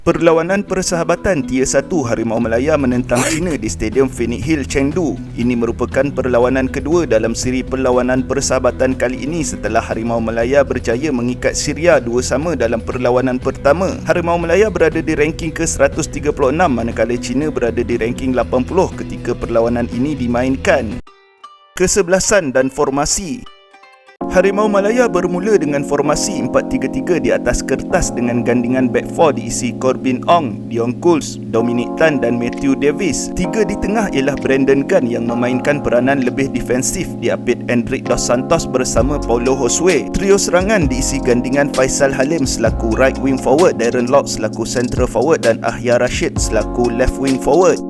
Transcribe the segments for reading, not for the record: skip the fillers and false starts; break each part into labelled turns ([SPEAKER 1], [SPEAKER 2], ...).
[SPEAKER 1] Perlawanan persahabatan Tier 1 Harimau Malaya menentang China di Stadium Phoenix Hill, Chengdu. Ini merupakan perlawanan kedua dalam siri perlawanan persahabatan kali ini setelah Harimau Malaya berjaya mengikat Syria 2-2 dalam perlawanan pertama. Harimau Malaya berada di ranking ke-136 manakala China berada di ranking 80 ketika perlawanan ini dimainkan. Kesebelasan dan formasi. Harimau Malaya bermula dengan formasi 4-3-3 di atas kertas dengan gandingan back 4 diisi Corbin Ong, Dion Coules, Dominic Tan dan Matthew Davis. Tiga di tengah ialah Brandon Gunn yang memainkan peranan lebih defensif diapit Endrick Dos Santos bersama Paulo Josue. Trio serangan diisi gandingan Faisal Halim selaku right wing forward, Darren Lock selaku central forward dan Ahya Rashid selaku left wing forward.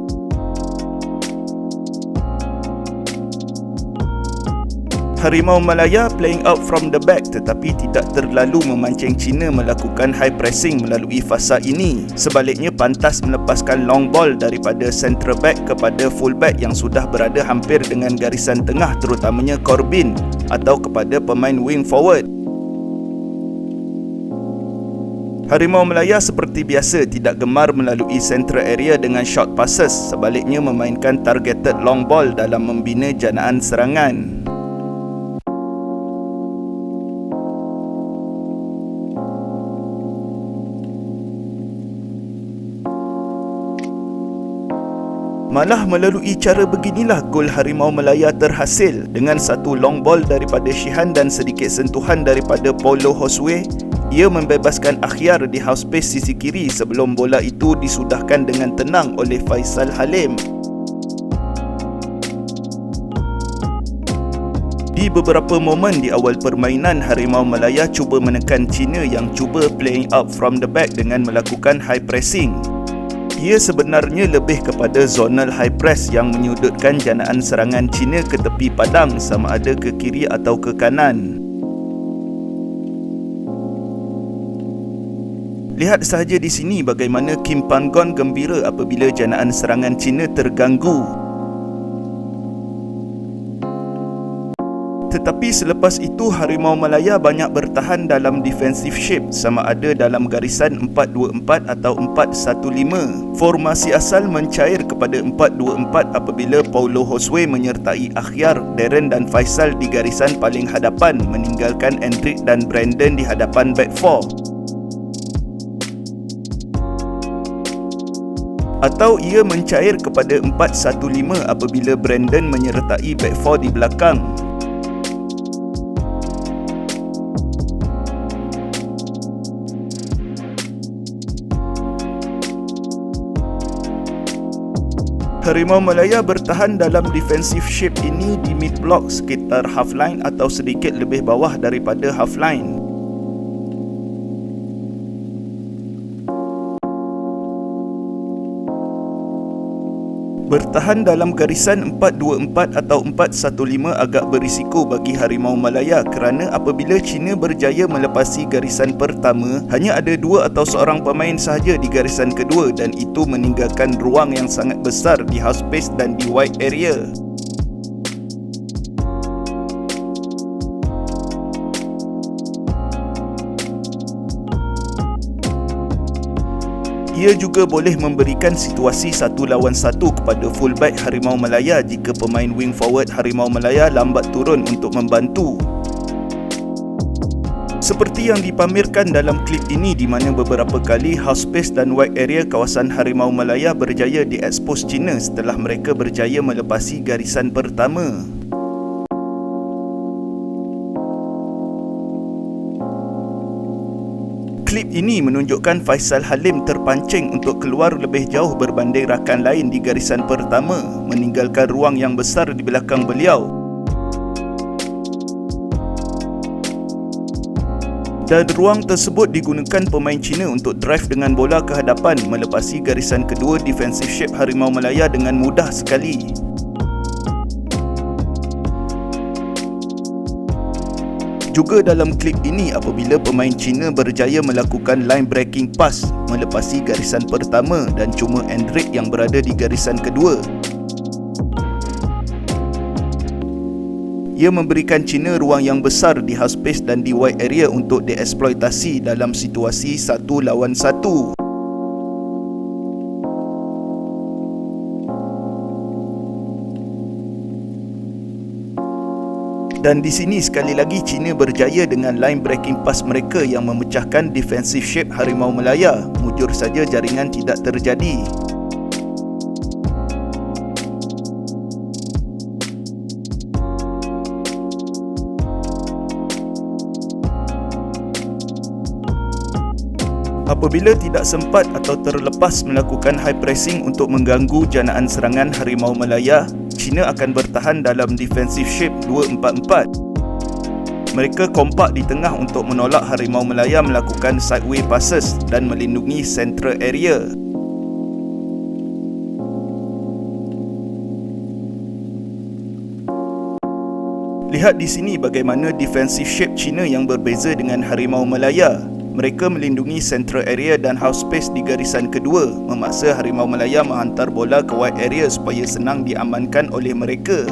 [SPEAKER 1] Harimau Malaya playing out from the back tetapi tidak terlalu memancing China melakukan high pressing melalui fasa ini. Sebaliknya pantas melepaskan long ball daripada centre back kepada full back yang sudah berada hampir dengan garisan tengah terutamanya Corbin atau kepada pemain wing forward. Harimau Malaya seperti biasa tidak gemar melalui central area dengan short passes, sebaliknya memainkan targeted long ball dalam membina janaan serangan. Malah melalui cara beginilah gol Harimau Malaya terhasil dengan satu long ball daripada Shihan dan sedikit sentuhan daripada Paulo Josue. Ia membebaskan Akhyar di half space sisi kiri sebelum bola itu disudahkan dengan tenang oleh Faisal Halim. Di beberapa momen di awal permainan, Harimau Malaya cuba menekan China yang cuba playing out from the back dengan melakukan high pressing. Ia sebenarnya lebih kepada zonal high press yang menyudutkan janaan serangan China ke tepi padang sama ada ke kiri atau ke kanan. Lihat sahaja di sini bagaimana Kim Pan-gon gembira apabila janaan serangan China terganggu. Tetapi selepas itu Harimau Malaya banyak bertahan dalam defensive shape sama ada dalam garisan 4-2-4 atau 4-1-5. Formasi asal mencair kepada 4-2-4 apabila Paulo Josue menyertai Akhyar, Darren dan Faisal di garisan paling hadapan meninggalkan Endrick dan Brandon di hadapan back 4. Atau ia mencair kepada 4-1-5 apabila Brandon menyertai back 4 di belakang. Harimau Malaya bertahan dalam defensive shape ini di mid block sekitar half line atau sedikit lebih bawah daripada half line. Bertahan dalam garisan 4-2-4 atau 4-1-5 agak berisiko bagi Harimau Malaya kerana apabila China berjaya melepasi garisan pertama, hanya ada dua atau seorang pemain sahaja di garisan kedua dan itu meninggalkan ruang yang sangat besar di half space dan di wide area. Ia juga boleh memberikan situasi 1 lawan 1 kepada fullback Harimau Malaya jika pemain wing forward Harimau Malaya lambat turun untuk membantu. Seperti yang dipamerkan dalam klip ini di mana beberapa kali half space dan wide area kawasan Harimau Malaya berjaya diekspos China setelah mereka berjaya melepasi garisan pertama. Klip ini menunjukkan Faisal Halim terpancing untuk keluar lebih jauh berbanding rakan lain di garisan pertama, meninggalkan ruang yang besar di belakang beliau. Dan ruang tersebut digunakan pemain China untuk drive dengan bola ke hadapan, melepasi garisan kedua defensive shape Harimau Malaya dengan mudah sekali. Juga dalam klip ini apabila pemain China berjaya melakukan line breaking pass melepasi garisan pertama dan cuma Endrick yang berada di garisan kedua. Ia memberikan China ruang yang besar di half space dan di wide area untuk dieksploitasi dalam situasi 1 lawan 1. Dan di sini sekali lagi China berjaya dengan line breaking pass mereka yang memecahkan defensive shape Harimau Malaya. Mujur saja jaringan tidak terjadi. Apabila tidak sempat atau terlepas melakukan high pressing untuk mengganggu janaan serangan Harimau Malaya, China akan bertahan dalam defensive shape 2-4-4. Mereka kompak di tengah untuk menolak Harimau Malaya melakukan sideway passes dan melindungi central area. Lihat di sini bagaimana defensive shape China yang berbeza dengan Harimau Malaya. Mereka melindungi central area dan half space di garisan kedua, memaksa Harimau Malaya menghantar bola ke wide area supaya senang diamankan oleh mereka.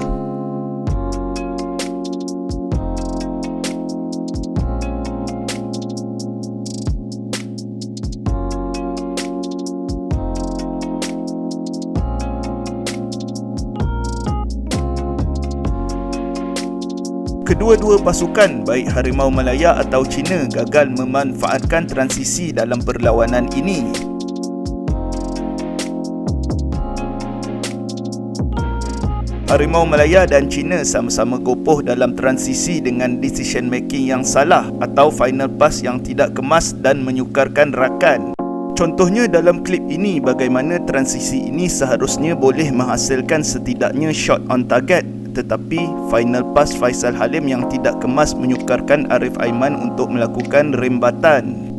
[SPEAKER 1] Kedua-dua pasukan, baik Harimau Malaya atau China, gagal memanfaatkan transisi dalam perlawanan ini. Harimau Malaya dan China sama-sama kopoh dalam transisi dengan decision making yang salah atau final pass yang tidak kemas dan menyukarkan rakan. Contohnya dalam klip ini bagaimana transisi ini seharusnya boleh menghasilkan setidaknya shot on target, tetapi final pass Faisal Halim yang tidak kemas menyukarkan Arif Aiman untuk melakukan rembatan.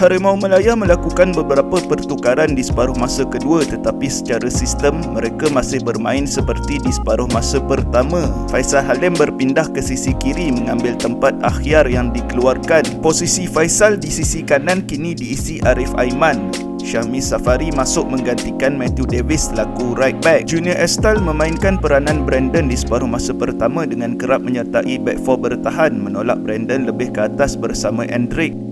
[SPEAKER 1] Harimau Malaya melakukan beberapa pertukaran di separuh masa kedua, tetapi secara sistem mereka masih bermain seperti di separuh masa pertama. Faisal Halim berpindah ke sisi kiri mengambil tempat Akhyar yang dikeluarkan. Posisi Faisal di sisi kanan kini diisi Arif Aiman. Syahmi Safari masuk menggantikan Matthew Davis selaku right back. Junior Estal memainkan peranan Brandon di separuh masa pertama dengan kerap menyertai back four bertahan, menolak Brandon lebih ke atas bersama Endrick.